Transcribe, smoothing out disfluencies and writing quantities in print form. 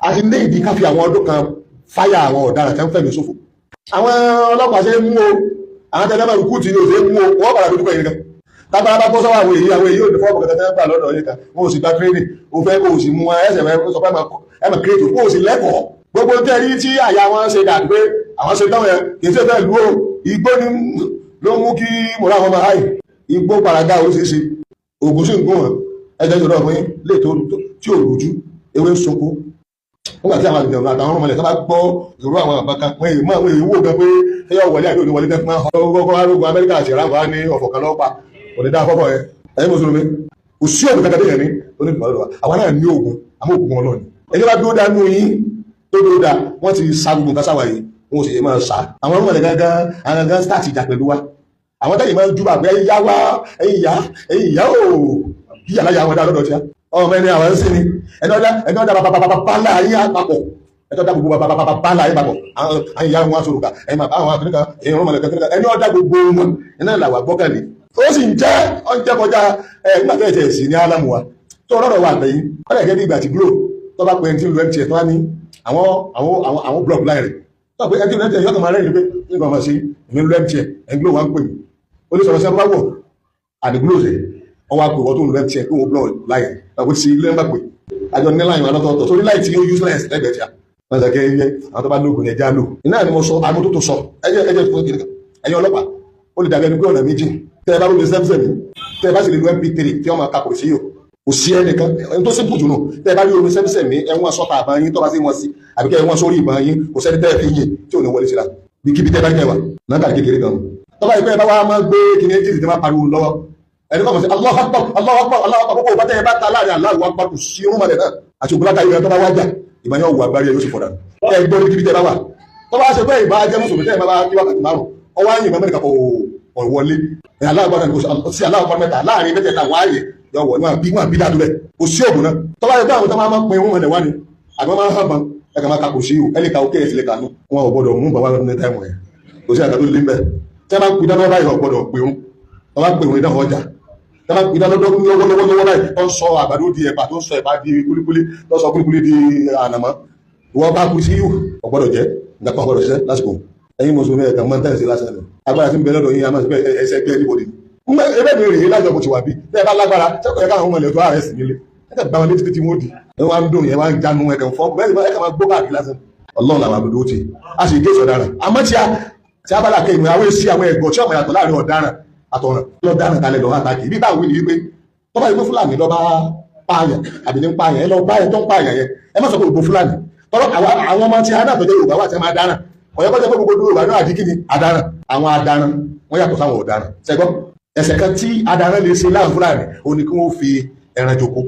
a ti ní ìdí ká fi àwọn ọdún kan fáyà àwọn ọ̀daràn tẹ́ ń fẹ̀mí ṣòfò àwọn ọlọ́pàá ṣe mú o àwọn tẹ́lẹ̀ máa rúkútì ní òṣèré mú o wọ́n padà dojúkọ yìí kan tábàlá bá bọ́ sọ́wọ́ àwọn èyí ò ní fọ́ọ̀mù kẹta tẹ́lẹ̀ gbà lọ́dọ̀ yìí kan wọn ò sì gba tírénì o fẹ́ kó o sì mú ẹsẹ̀ sọ pé ẹ mọ̀ kírètò kó o sì lẹ́kọ̀ọ́ gbogbo tẹ́rí tí àyà wọn ṣe dà pé àwọn ṣe dáwọn yẹn kì í ṣe fẹ́ lú o igbó ni ló mú kí mọ̀lá àwọn ọmọ háì igbó paraga oríṣiríṣi ògùn sí nǹkan wọn ẹjọ́ ìṣòro ọ̀gbìn lè tó tí ò rújú ewé ń sunkún nígbà tí àwọn àgbẹ̀ àtàwọn ọmọ ilẹ̀ tó bá gbọ́ ìró àwọn àbákan wọn èyí máa wọ́n wò gan pé ẹyọ wọlé àbí òní tẹ́ fún ọkọ̀ arógun Amẹ́ríkà àti ìráwá ní ọ̀fọ̀ kan lọ́pàá òní dá fọ́fọ́ yẹn ẹ̀yin mùsùlùmí kò sí òògùn kankan déyẹn ní onígbà lọ́wọ́ àwọn náà ní òògùn àmọ́ òògùn wọn lọ́ni ẹni bá dúró dánú yín tó dúró dá wọ́n ti sa gbogbo nǹkan sáwà yìí wọn ò sì máa sa àwọn ọmọ ilẹ̀ gangan àwọn gangan start ìjà pẹ̀lú wa àwọn tẹ́yìn máa ń júbà pé ẹ̀yin yá wá ẹ̀yin yá ò yíyà láyà àwọn dáadọ́ tí a ọmọ ẹni àwọn sí ni ẹni ọjà bàbá ayé àpapọ̀ ẹni ọjà gbogbo bàbá ayé àpapọ̀ àwọn ìyá wọn aṣọ òrùka ẹni àwọn akẹ́kọ̀ọ́ èèyàn ọmọ ẹ̀kẹ́kẹ́ ẹni ọjà gbogbo wọn iná làwà gbọ́kànlé ó sì ń jẹ́ ọjọ́ kọjá nígbà tó ẹ̀jẹ̀ sí ní álámù wa tó rọrọ̀ wà tẹ̀yìn ọ̀rẹ́ gẹ́gẹ́ bí ìgbà tí glo tó bá pẹ́ tí lu mtn tó wá ní àwọn blọọkù láì rẹ̀ tó bá pẹ́ tí lu mtn yọkàn máa rẹ́yìn pé nígbà máa ṣe ìmí lu mtn ẹni glo wa ń pè mí ó ní sọ̀rọ̀ sí ẹgbẹ́ wọ̀ àdìgbò ṣe wọ́n wá pè wọ́n tó lu mtn pé wọ́n blọọkù láì rẹ̀ àwọn ti ilé ńgbà pé àjọ ní láì wọn lọ́tọ̀ọ̀tọ̀ sórí láì tí ó useless lẹ́gbẹ̀ẹ́ tí a wọ́n sọ kẹ́yẹ àwọn tó bá lóògùn ẹja lò iná ni mo sọ àmọ́ tó sọ ẹjẹ́ fún kìnìkà ẹ̀yin ọlọ́pàá ó lè dàbí ẹni pé ọ̀nà méjì tẹ́ ẹ bá lóde sẹ́mísẹ́mì tẹ́ ẹ bá sì lè lo mp3 tí wọ́n máa kakò sí yòó kò sí ẹnìkan ẹni tó simple jù nù tẹ́ ẹ bá rí omi sẹ́mísẹ́mì ẹ̀wọ̀n sọ́ta àbá yín tó bá sí wọn sí àbí kẹ́ ẹ̀wọ̀n sórí ìbọn yín kò sẹ́ni tẹ́ ẹ fi yìn tí ò ní wọlé síra bí kíbi tẹ́ bá kẹ́ wà náà kàrí kékeré kan tọ́ba ìpẹ́ ẹ bá wá máa gbé kíní ẹ́jì tí máa pariwo lọ́wọ́ ẹni kọ́ mọ̀ sí Allahu Akbar Allahu Akbar Allahu Akbar kókó bá tẹ́ ẹ bá ta láàrin Allahu Akbar kò sí irun mọ̀lẹ̀ náà àti ògbólátà ìrìn tó bá wájà ìbọn yóò wà agbárí yóò sì fọ̀dà ẹ gbọ́ ní kíbi tẹ́ bá wà tó bá ṣe pé ìbá jẹ́ mùsùlùmí tẹ́ ẹ bá kí wákàtí márùn ọwọ́ ayé ìbọn mẹ́rin kò wọlé aláàgbọ́n sí aláàgbọ́n mẹ́ta láàrin mẹ́tẹ̀ẹ̀ta wáyé yọ wọ̀ níwọ̀n bí dádúbẹ̀ kò sí ògùn náà tó bá yẹ pé àwọn tó máa pin ohun ẹ̀dẹ̀ wá ní àgbọn máa ń hàn bán ẹ̀ka máa kakò sí ìhù ẹni ka òkè ẹ̀sìlẹ̀ kanú wọn ò gbọdọ̀ mú bàbá ní táìmù ẹ̀ kò sí àgbàdo lé mbẹ́ tí a bá pin dáná báyìí ò gbọdọ̀ pin ohun tó bá pin ohun ìdáhùn ọjà tí a bá pin dáná lọ́wọ́lọ́wọ́ báyìí tó ń sọ àgbàdo di ẹ̀pà tó ń sọ ẹ̀pà di kúlíkúlí tó ń sọ kúlíkúlí di ànàmọ́ ìwọ bá kú sí ìhù ò gbọdọ̀ jẹ́ nígbà gbọdọ̀ ṣiṣẹ́ lásìkò ẹ̀yin mùsùlùmí ẹ̀ka mọ́ tẹ́lẹ̀ sí lásán lọ agbára tí ń bẹ lọ́dọ̀ yín a máa ṣe ẹsẹ̀ gbé ẹnìbọdì ẹgbẹ́ mi rèé lájọ mo ti wà bí tẹ́ ẹ bá lágbára tẹ́kọ̀ọ́ ẹ̀ka àwọn ọmọ ilẹ̀ tó ààrẹ sí nílé ẹ̀ka gbà wọn létí tí wọ́n di ẹ̀ wá ń dùn yẹn wá ń jánu ẹ̀kẹ́ fọ́ bẹ́ẹ̀ ni ẹ̀ka máa gbó káàkiri lásán ọlọ́run làwọn àbúrò ti a sì gé ìsọ̀daràn àmọ́ tí a bá là kéwìn àwọn èsì àwọn ẹ̀gọ́ tí ọmọ yàtọ̀ láàrin ọ̀daràn àtọ̀ràn lọ́daràn kalẹ̀ lọ́wọ́ àtàkì ibi táwọn wí ni wípé tó bá yẹ pé fúlàní lọ bá pààyàn àbí ní pààyàn ẹ lọ bá ẹ tó ń pààyàn yẹn ẹ má sọ pé gbogbo fúlàní tọ́lọ́ àwọn ọmọ tí a náà tọ́jú Yorùbá wà tí a máa dáràn ọ̀yọ́ kọjá pé gbogbo Yorùbá náà àdí kíni adaràn àwọn adaràn wọ́n yàtọ̀ sáwọn ọ̀daràn ṣẹgbọ́n ẹ̀ṣẹ̀ kan tí adaràn lè ṣe láàrín fúlàní ó ní kí wọ́n fi ẹran joko